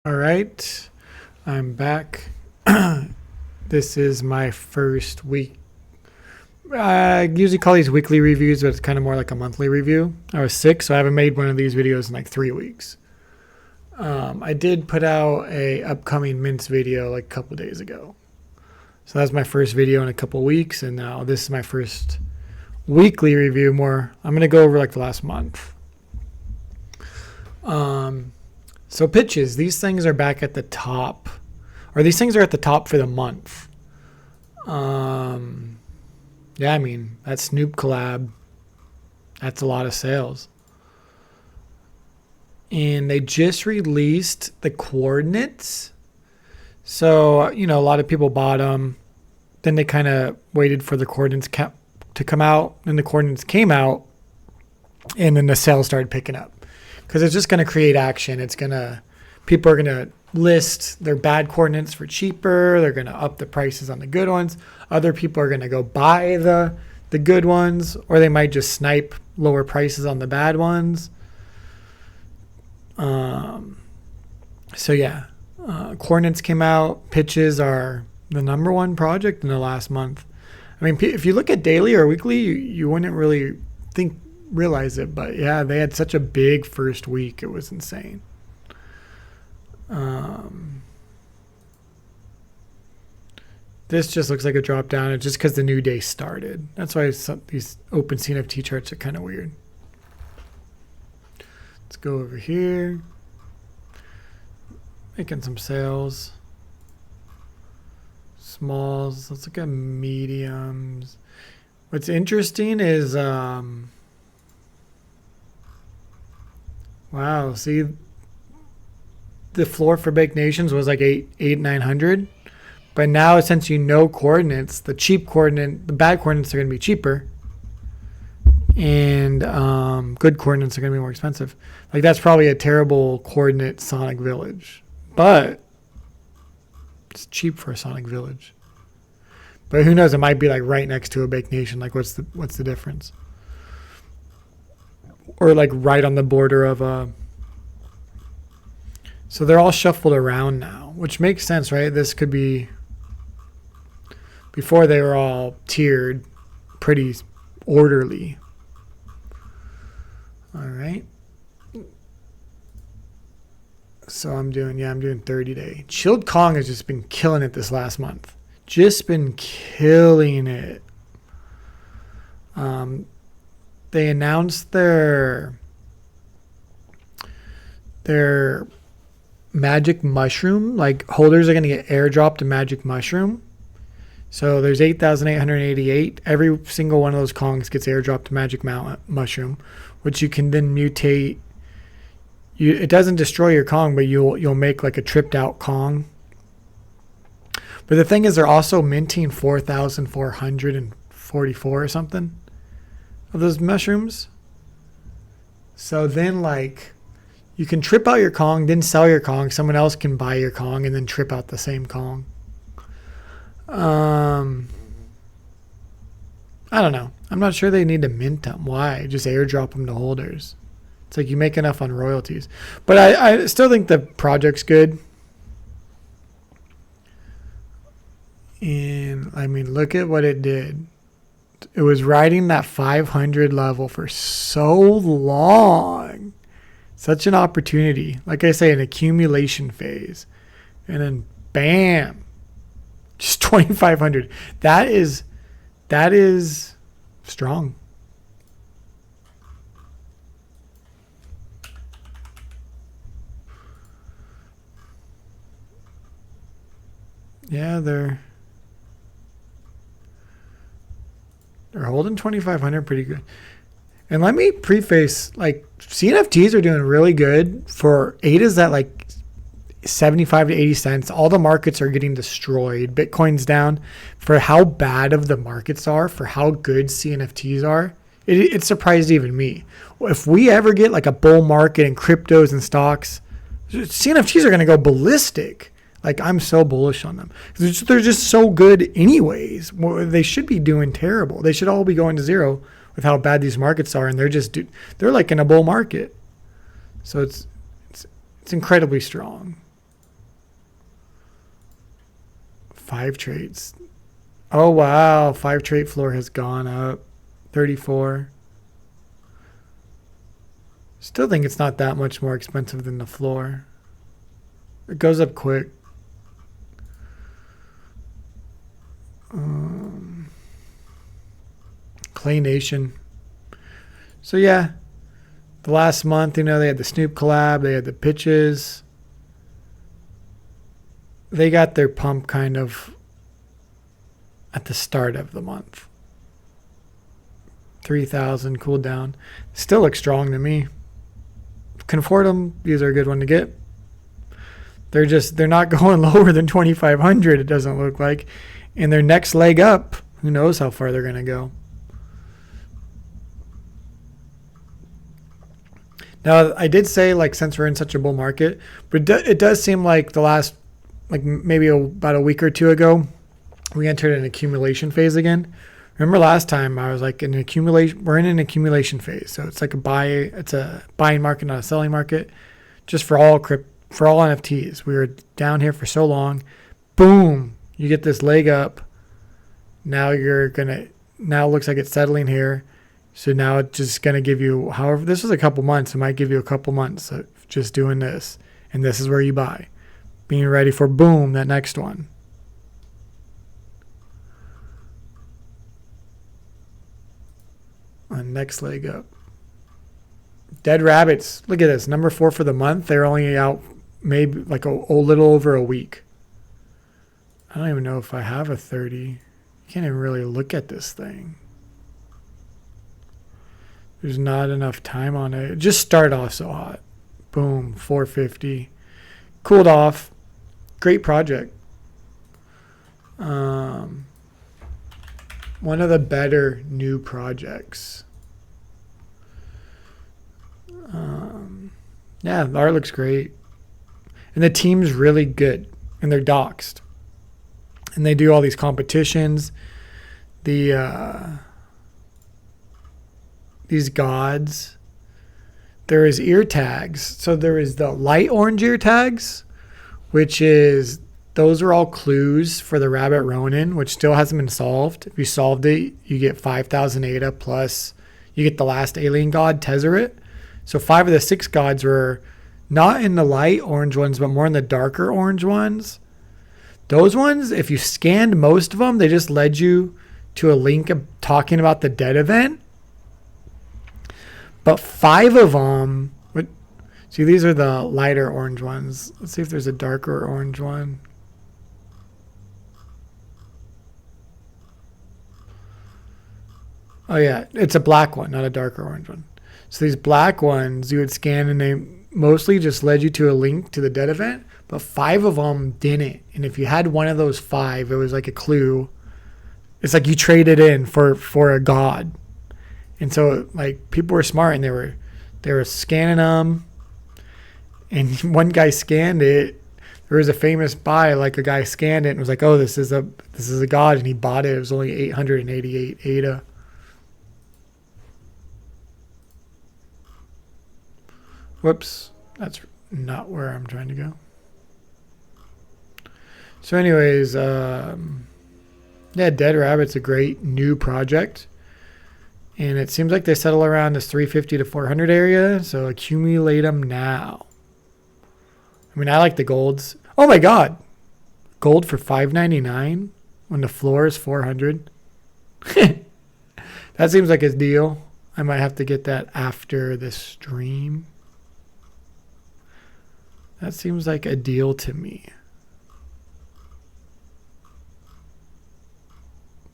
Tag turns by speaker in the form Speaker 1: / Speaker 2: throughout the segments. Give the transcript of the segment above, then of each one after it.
Speaker 1: All right, I'm back. This is my first week. I usually call these weekly reviews, but it's kind of more like a monthly review. I was sick, so I haven't made one of these videos in like 3 weeks. I did put out a upcoming mints video like a couple days ago. So that's my first video in a couple weeks, and now this is my first weekly review. I'm going to go over like the last month. So pitches, these things are back at the top, or these things are at the top for the month. Yeah, I mean, that Snoop collab, that's a lot of sales. And they just released the coordinates. So, a lot of people bought them. Then they kind of waited for the coordinates to come out. And the coordinates came out. And then the sales started picking up. Because it's just going to create action. People are going to list their bad coordinates for cheaper. They're going to up the prices on the good ones. Other people are going to go buy the good ones, or they might just snipe lower prices on the bad ones. Coordinates came out. Pitches are the number one project in the last month. I mean, if you look at daily or weekly, you wouldn't really realize it, but yeah, they had such a big first week. It was insane. This just looks like a drop down. It's just because the new day started. That's why these open CNFT charts are kind of weird. Let's go over here. Making some sales. Smalls. Let's look at mediums. What's interesting is wow, see, the floor for Baked Nations was like 900. But now, since coordinates, the bad coordinates are going to be cheaper. And good coordinates are going to be more expensive. Like, that's probably a terrible coordinate Sonic Village. But it's cheap for a Sonic Village. But who knows? It might be like right next to a Baked Nation. Like, what's the difference? Or like right on the border of a. So they're all shuffled around now, which makes sense, right? This could be. Before they were all tiered, pretty orderly. All right. So I'm doing 30 day. Chilled Kong has just been killing it this last month. Just been killing it. They announced their magic mushroom. Like, holders are going to get airdropped a magic mushroom. So there's 8,888. Every single one of those Kongs gets airdropped a magic mushroom, which you can then mutate. It doesn't destroy your Kong, but you'll make like a tripped out Kong. But the thing is, they're also minting 4,444 or something of those mushrooms. So then, like, you can trip out your Kong, then sell your Kong. Someone else can buy your Kong and then trip out the same Kong. I don't know. I'm not sure they need to mint them. Why? Just airdrop them to holders. It's like you make enough on royalties. But I still think the project's good. And, I mean, look at what it did. It was riding that 500 level for so long. Such an opportunity. Like I say, an accumulation phase. And then, bam. Just 2,500. That is strong. Yeah, they're holding 2,500 pretty good. And let me preface, like, CNFTs are doing really good for ADAs at like 75 to 80 cents. All the markets are getting destroyed. Bitcoin's down. For how bad of the markets are, for how good CNFTs are, it surprised even me. If we ever get like a bull market in cryptos and stocks, CNFTs are going to go ballistic. Like, I'm so bullish on them. They're just so good anyways. They should be doing terrible. They should all be going to zero with how bad they're and they're like in a bull market. So it's incredibly strong. 5 trades. Oh, wow. 5 trade floor has gone up 34. Still think it's not that much more expensive than the floor. It goes up quick. Clay Nation. So yeah, the last month, they had the Snoop collab, they had the pitches. They got their pump kind of at the start of the month. 3,000 cooled down. Still looks strong to me. Confortum, these are a good one to get. They're not going lower than 2,500, it doesn't look like. And their next leg up, who knows how far they're going to go. Now, I did say, since we're in such a bull market, but it does seem like the last, maybe about a week or two ago, we entered an accumulation phase again. Remember last time I was we're in an accumulation phase. So it's it's a buying market, not a selling market, just for all NFTs. We were down here for so long. Boom, you get this leg up. Now it looks like it's settling here. So now it's just going to give you, however, this was a couple months. It might give you a couple months of just doing this. And this is where you buy. Being ready for, boom, that next one. Next leg up. Dead Rabbits. Look at this. Number 4 for the month. They're only out maybe a little over a week. I don't even know if I have a 30. You can't even really look at this thing. There's not enough time on it. It just started off so hot. Boom, 450. Cooled off. Great project. One of the better new projects. Yeah, the art looks great. And the team's really good. And they're doxed. And they do all these competitions. These gods. There is ear tags. So there is the light orange ear tags, which is, those are all clues for the Rabbit Ronin, which still hasn't been solved. If you solved it, you get 5,000 ADA plus you get the last alien god, Tezzeret. So 5 of the 6 gods were not in the light orange ones, but more in the darker orange ones. Those ones, if you scanned most of them, they just led you to a link talking about the dead event. But 5 of them, see, these are the lighter orange ones. Let's see if there's a darker orange one. Oh yeah, it's a black one, not a darker orange one. So these black ones you would scan and they mostly just led you to a link to the dead event, but 5 of them didn't. And if you had one of those 5, it was like a clue. It's like you traded in for a god. And so people were smart and they were scanning them. And one guy scanned it. There was a famous buy, a guy scanned it and was like, "Oh, this is a god," and he bought it. It was only 888 ADA. Whoops, that's not where I'm trying to go. So anyways, yeah, Dead Rabbit's a great new project. And it seems like they settle around this 350 to 400 area. So accumulate them now. I mean, I like the golds. Oh my God. Gold for $5.99 when the floor is 400. That seems like a deal. I might have to get that after the stream. That seems like a deal to me.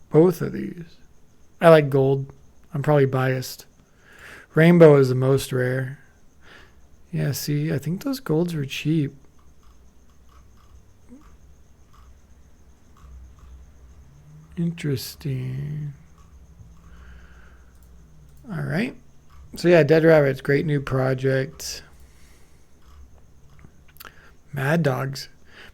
Speaker 1: Both of these. I like gold. I'm probably biased. Rainbow is the most rare. Yeah, see, I think those golds were cheap. Interesting. All right. So yeah, Dead Rabbits, great new project. Mad Dogs.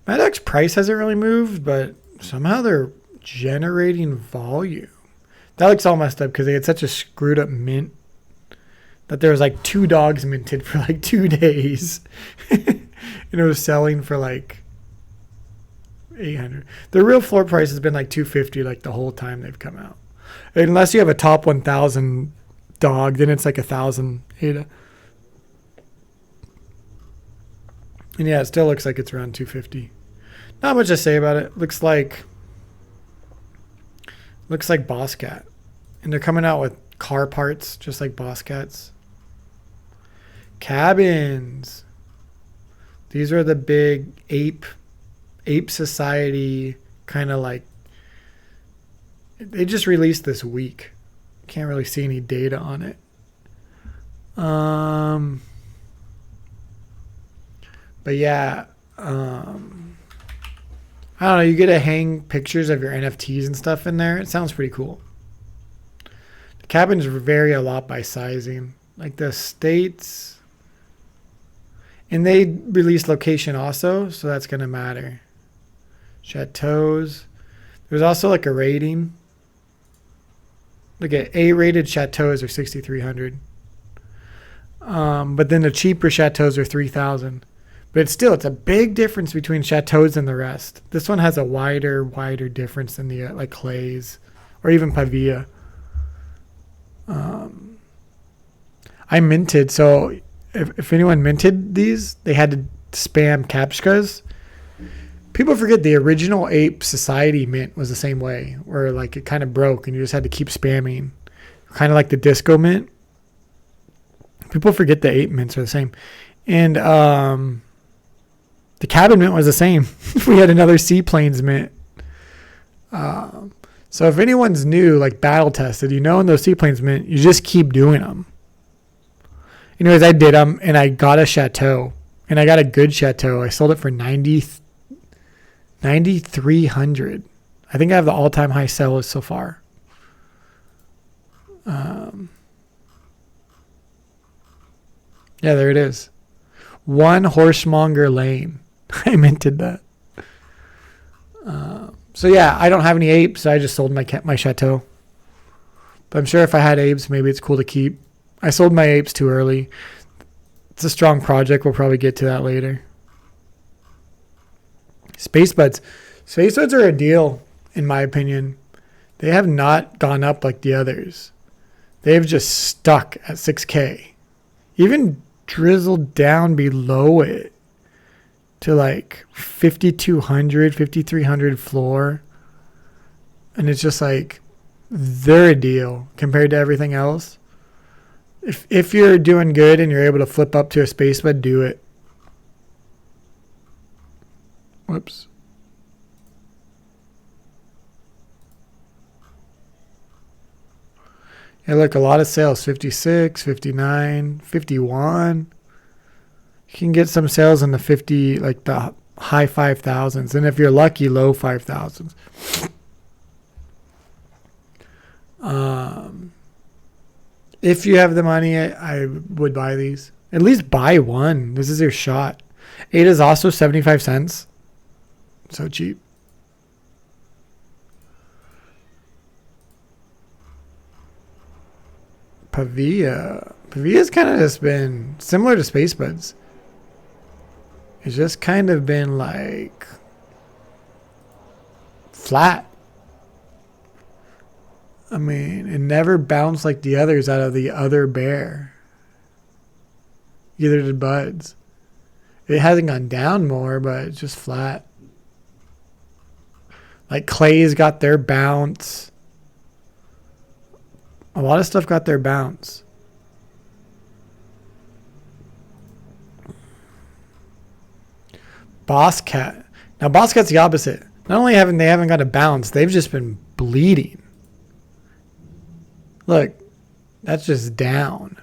Speaker 1: Mad Dogs price hasn't really moved, but somehow they're generating volume. That looks all messed up because they had such a screwed up mint that there was 2 dogs minted for 2 days. And it was selling for 800. The real floor price has been like 250 like the whole time they've come out. Unless you have a top 1000 dog, then it's like 1,000 ADA. And yeah, it still looks like it's around 250. Not much to say about it. Looks like Boss Cat. And they're coming out with car parts just like Boss Cats. Cabins. These are the big ape society kind of like. They just released this week. Can't really see any data on it. But yeah, I don't know. You get to hang pictures of your NFTs and stuff in there. It sounds pretty cool. The cabins vary a lot by sizing. Like the states, and they release location also, so that's gonna matter. Chateaus. There's also like a rating. Look at A-rated chateaus are 6,300. But then the cheaper chateaus are 3,000. But it's a big difference between chateaus and the rest. This one has a wider difference than the like clays or even Pavia. I minted, so if anyone minted these, they had to spam captchas. People forget the original Ape Society mint was the same way, where like it kind of broke and you just had to keep spamming. Kind of like the Disco mint. People forget the Ape mints are the same. And the Cabin mint was the same. We had another Seaplanes mint. So if anyone's new, like battle tested, in those Seaplanes mint, you just keep doing them. Anyways, I did them and I got a chateau. And I got a good chateau. I sold it for 9,300. I think I have the all-time high sales so far. Yeah, there it is. One Horsemonger Lane. I minted that. So yeah, I don't have any apes. So I just sold my chateau. But I'm sure if I had apes, maybe it's cool to keep. I sold my apes too early. It's a strong project. We'll probably get to that later. Space buds. Space buds are a deal, in my opinion. They have not gone up like the others. They've just stuck at 6K. Even drizzled down below it to like 5,200, 5,300 floor. And it's just like, they're a deal compared to everything else. If you're doing good and you're able to flip up to a space bud, do it. Whoops. Yeah, look, a lot of sales. 56, 59, 51. You can get some sales in the 50, like the high 5,000s. And if you're lucky, low 5,000s. If you have the money, I would buy these. At least buy one. This is your shot. 8 is also 75 cents. So cheap. Pavia. Pavia's kind of just been similar to Space Buds. It's just kind of been like flat. I mean, it never bounced like the others out of the other bear. Either did Buds. It hasn't gone down more, but it's just flat. Like Clay's got their bounce. A lot of stuff got their bounce. Boss Cat. Now Boss Cat's the opposite. Not only haven't they got a bounce, they've just been bleeding. Look, that's just down.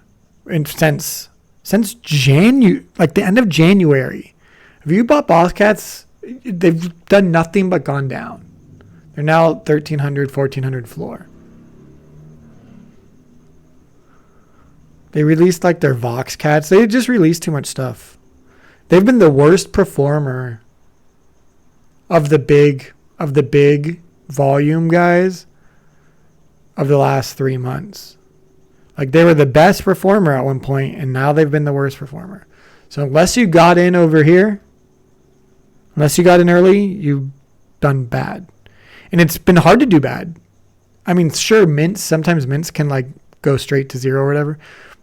Speaker 1: And since like the end of January. Have you bought Boss Cats? They've done nothing but gone down. They're now 1,300, 1,400 floor. They released like their Vox Cats. They just released too much stuff. They've been the worst performer of the big volume guys of the last 3 months. Like they were the best performer at one point, and now they've been the worst performer. So unless you got in over here, unless you got in early, you done bad. And it's been hard to do bad. I mean, sure, sometimes mints can like go straight to zero or whatever,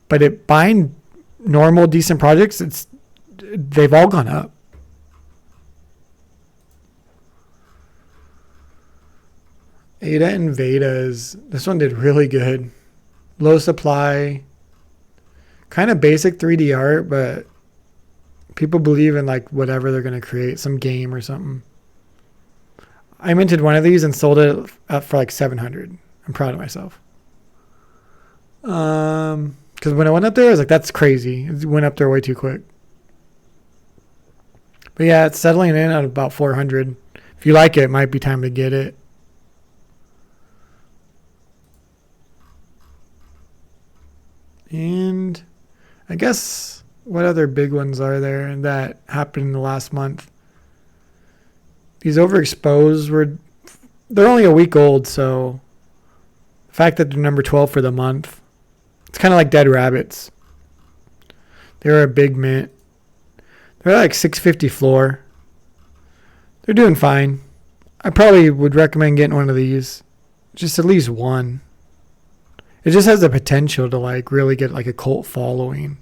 Speaker 1: but buying normal decent projects, they've all gone up. Ada and Vedas, this one did really good. Low supply, kind of basic 3D art, but people believe in like whatever they're going to create, some game or something. I minted one of these and sold it up for like 700. I'm proud of myself. Because when I went up there, I was like, that's crazy. It went up there way too quick. But yeah, it's settling in at about 400. If you like it, it might be time to get it. And I guess what other big ones are there that happened in the last month? These overexposed they're only a week old, so the fact that they're number 12 for the month, it's kind of like dead rabbits. They're a big mint. They're like 650 floor. They're doing fine. I probably would recommend getting one of these. Just at least one. It just has the potential to like really get like a cult following.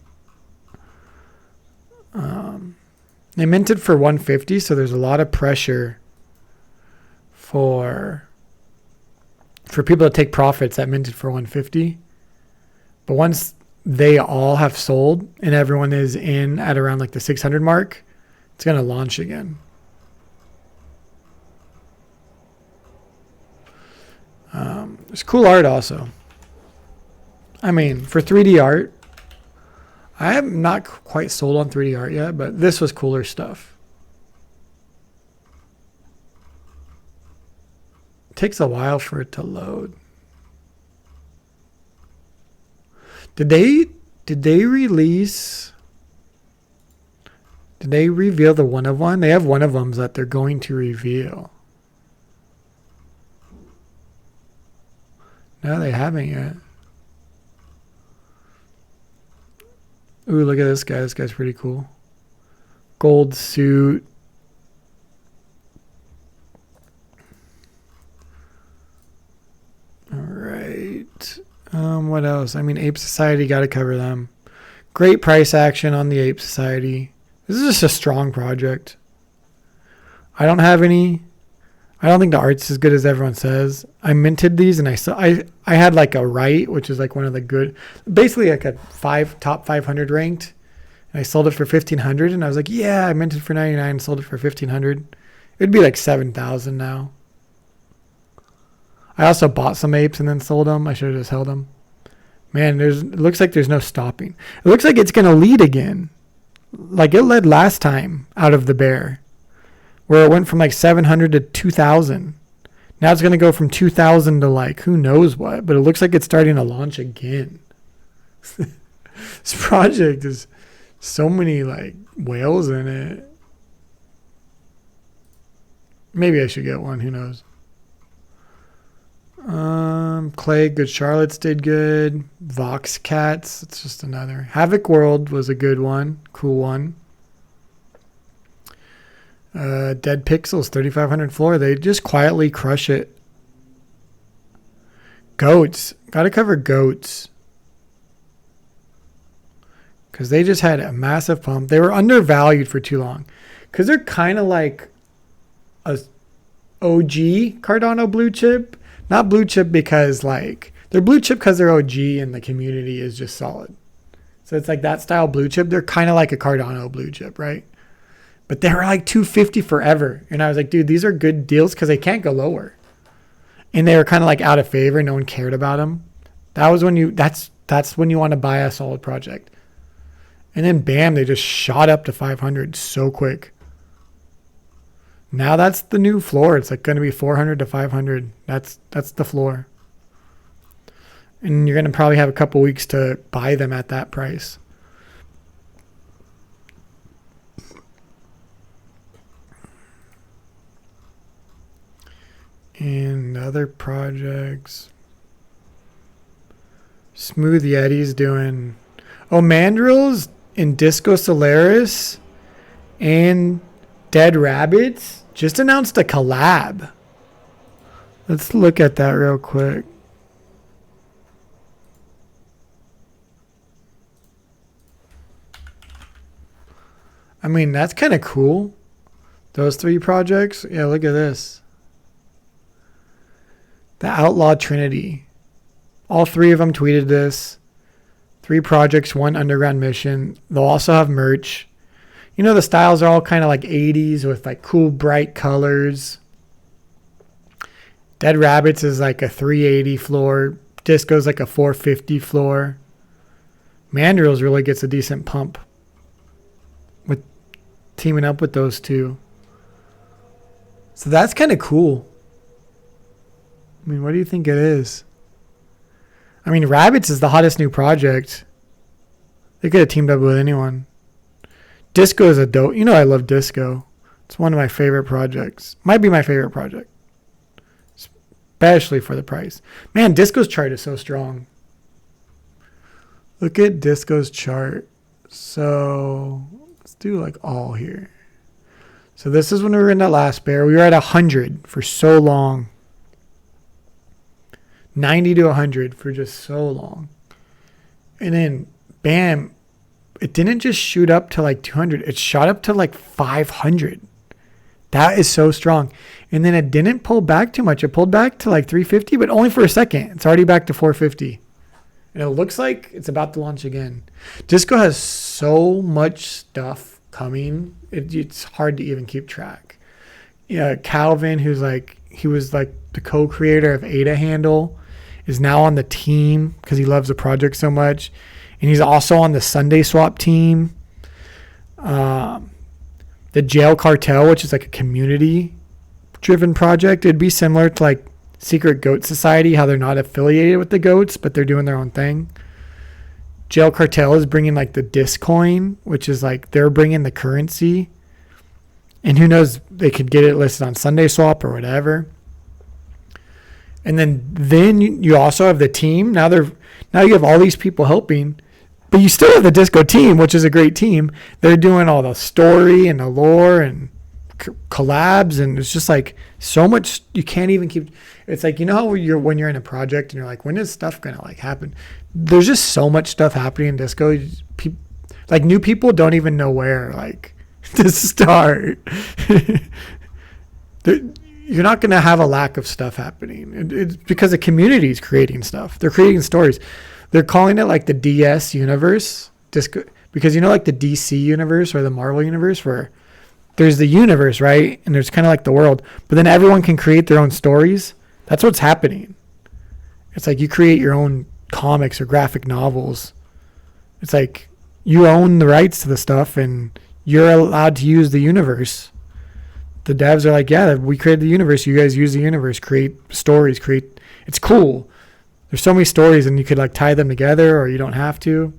Speaker 1: They minted for 150, so there's a lot of pressure for people to take profits that minted for 150. But once they all have sold and everyone is in at around like the 600 mark, it's going to launch again. There's cool art also. I mean, for 3D art, I am not quite sold on 3D art yet, but this was cooler stuff. It takes a while for it to load. Did they release? Did they reveal the one of one? They have one of them that they're going to reveal. No, they haven't yet. Ooh, look at this guy. This guy's pretty cool. Gold suit. All right. What else? I mean, Ape Society, got to cover them. Great price action on the Ape Society. This is just a strong project. I don't think the art's as good as everyone says. I minted these and I had like a right, which is like one of the good, basically like a top 500 ranked. And I sold it for 1,500 and I was like, yeah, I minted for 99 and sold it for 1,500. It'd be like 7,000 now. I also bought some apes and then sold them. I should have just held them. Man, it looks like there's no stopping. It looks like it's going to lead again. Like it led last time out of the bear, where it went from like 700 to 2,000. Now it's going to go from 2,000 to like who knows what, but it looks like it's starting to launch again. This project is so many like whales in it. Maybe I should get one, who knows. Clay Good Charlotte's did good. Vox Cats, it's just another. Havoc World was a good one, cool one. Dead Pixels 3,500 floor. They just quietly crush it. Goats, gotta cover goats, because they just had a massive pump. They were undervalued for too long, because they're kind of like a OG Cardano blue chip. Not blue chip because like they're blue chip because they're OG and the community is just solid. So it's like that style blue chip. They're kind of like a Cardano blue chip, right? But they were like 250 forever. And I was like, dude, these are good deals because they can't go lower. And they were kind of like out of favor. No one cared about them. That was when that's when you want to buy a solid project. And then bam, they just shot up to 500 so quick. Now that's the new floor. It's like going to be 400 to 500. That's the floor. And you're going to probably have a couple weeks to buy them at that price. And other projects. Smooth Yeti's doing... Oh, Mandrills and Disco Solaris and Dead Rabbits just announced a collab. Let's look at that real quick. I mean, that's kind of cool. Those 3 projects. Yeah, look at this. The Outlaw Trinity. All 3 of them tweeted this. 3 projects, 1 underground mission. They'll also have merch. You know, the styles are all kind of like 80s with like cool, bright colors. Dead Rabbits is like a 380 floor. Disco's like a 450 floor. Mandrills really gets a decent pump with teaming up with those 2. So that's kind of cool. I mean, what do you think it is? I mean, Rabbits is the hottest new project. They could have teamed up with anyone. Disco is a dope. You know I love Disco. It's one of my favorite projects. Might be my favorite project. Especially for the price. Man, Disco's chart is so strong. Look at Disco's chart. So let's do like all here. So this is when we were in that last bear. We were at 100 for so long. 90 to 100 for just so long. And then, bam, it didn't just shoot up to like 200. It shot up to like 500. That is so strong. And then it didn't pull back too much. It pulled back to like 350, but only for a second. It's already back to 450. And it looks like it's about to launch again. Disco has so much stuff coming. It's hard to even keep track. Yeah, Calvin, he was like the co-creator of Ada Handle, is now on the team because he loves the project so much. And he's also on the Sunday Swap team. The Jail Cartel, which is like a community-driven project. It'd be similar to like Secret Goat Society, how they're not affiliated with the goats, but they're doing their own thing. Jail Cartel is bringing like the Discoin, which is like they're bringing the currency. And who knows, they could get it listed on Sunday Swap or whatever. And then you also have the team. Now you have all these people helping, but you still have the Disco team, which is a great team. They're doing all the story and the lore and collabs, and it's just like so much you can't even keep. It's like, you know how when you're in a project and you're like, when is stuff gonna like happen? There's just so much stuff happening in Disco. Like new people don't even know where like to start. You're not going to have a lack of stuff happening. It's because the community is creating stuff. They're creating stories. They're calling it like the DS universe, Disco, because you know, like the DC universe or the Marvel universe, where there's the universe, right? And there's kind of like the world, but then everyone can create their own stories. That's what's happening. It's like you create your own comics or graphic novels. It's like you own the rights to the stuff and you're allowed to use the universe. The devs are like, yeah, we created the universe. You guys use the universe, create stories, it's cool. There's so many stories and you could like tie them together or you don't have to.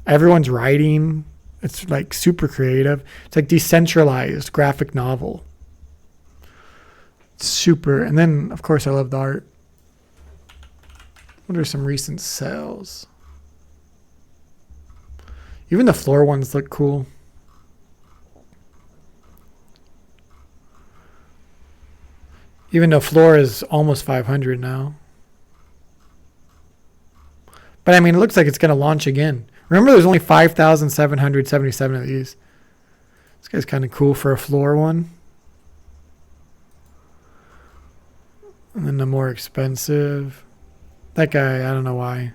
Speaker 1: Everyone's writing. It's like super creative. It's like decentralized graphic novel. It's super. And then of course I love the art. What are some recent sales? Even the floor ones look cool. Even though floor is almost 500 now. But I mean, it looks like it's going to launch again. Remember, there's only 5,777 of these. This guy's kind of cool for a floor one. And then the more expensive. That guy, I don't know why.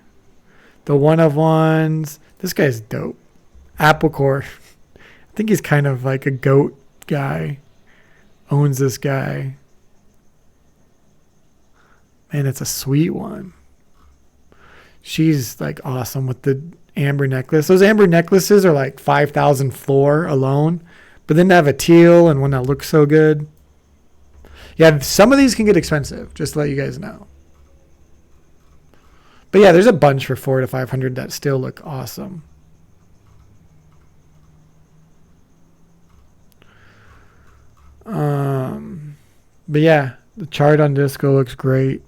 Speaker 1: The one of ones. This guy's dope. Apple Core. I think he's kind of like a goat guy. Owns this guy. Man, it's a sweet one. She's like awesome with the amber necklace. Those amber necklaces are like 5,000 floor alone. But then they have a teal and one that looks so good. Yeah, some of these can get expensive, just to let you guys know. But yeah, there's a bunch for 400 to 500 that still look awesome. But yeah, the chart on Disco looks great.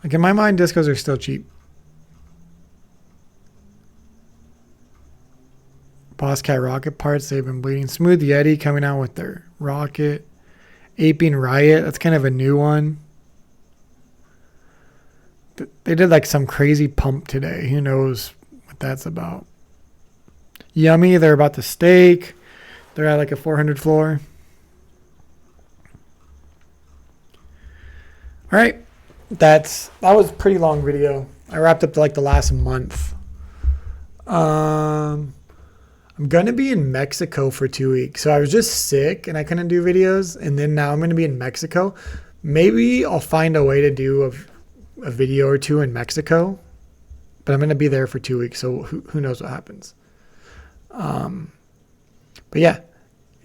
Speaker 1: Like in my mind, Discos are still cheap. Boss Cat rocket parts, they've been bleeding. Smooth Yeti coming out with their rocket. Aping Riot, that's kind of a new one. They did like some crazy pump today. Who knows what that's about. Yummy, they're about to stake. They're at like a 400 floor. All right, that was a pretty long video. I wrapped up like the last month. I'm gonna be in Mexico for 2 weeks. So I was just sick and I couldn't do videos, and then now I'm gonna be in Mexico. Maybe I'll find a way to do a video or two in Mexico, but I'm gonna be there for 2 weeks, so who knows what happens. But yeah,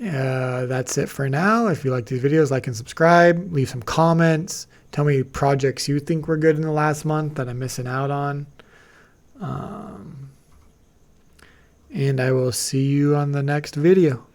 Speaker 1: that's it for now. If you like these videos, like and subscribe, leave some comments, tell me projects you think were good in the last month that I'm missing out on. And I will see you on the next video.